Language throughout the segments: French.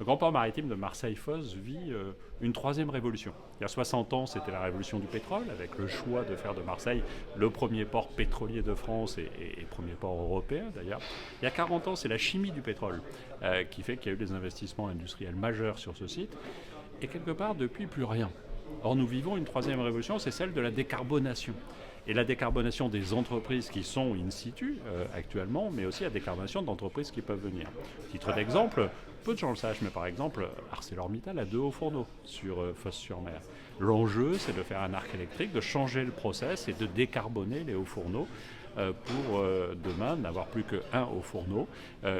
Le grand port maritime de Marseille-Fos vit une troisième révolution. Il y a 60 ans, c'était la révolution du pétrole, avec le choix de faire de Marseille le premier port pétrolier de France et premier port européen d'ailleurs. Il y a 40 ans, c'est la chimie du pétrole qui fait qu'il y a eu des investissements industriels majeurs sur ce site. Et quelque part, depuis, plus rien. Or, nous vivons une troisième révolution, c'est celle de la décarbonation. Et la décarbonation des entreprises qui sont in situ actuellement, mais aussi la décarbonation d'entreprises qui peuvent venir. Titre d'exemple, peu de gens le sachent, mais par exemple, ArcelorMittal a 2 hauts fourneaux sur Fos-sur-Mer. L'enjeu, c'est de faire un arc électrique, de changer le process et de décarboner les hauts fourneaux pour demain n'avoir plus qu'un haut fourneau,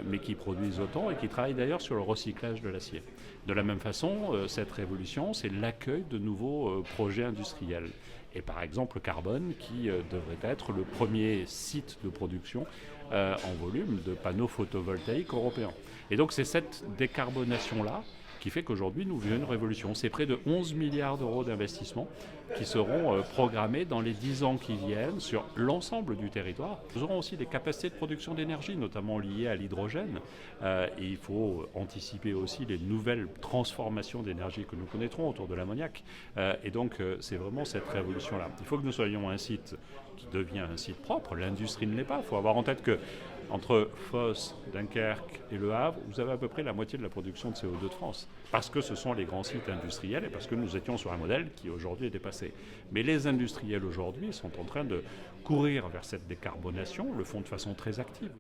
mais qui produisent autant et qui travaillent d'ailleurs sur le recyclage de l'acier. De la même façon, cette révolution, c'est l'accueil de nouveaux projets industriels. Et par exemple Carbone, qui devrait être le premier site de production en volume de panneaux photovoltaïques européens. Et donc c'est cette décarbonation-là qui fait qu'aujourd'hui nous vivons une révolution. C'est près de 11 milliards d'euros d'investissement qui seront programmés dans les 10 ans qui viennent sur l'ensemble du territoire. Nous aurons aussi des capacités de production d'énergie, notamment liées à l'hydrogène. Et il faut anticiper aussi les nouvelles transformations d'énergie que nous connaîtrons autour de l'ammoniac. Et donc c'est vraiment cette révolution-là. Il faut que nous soyons un site qui devient un site propre. L'industrie ne l'est pas. Il faut avoir en tête que entre Fos, Dunkerque et Le Havre, vous avez à peu près la moitié de la production de CO2 de France. Parce que ce sont les grands sites industriels et parce que nous étions sur un modèle qui aujourd'hui est dépassé. Mais les industriels aujourd'hui sont en train de courir vers cette décarbonation, le font de façon très active.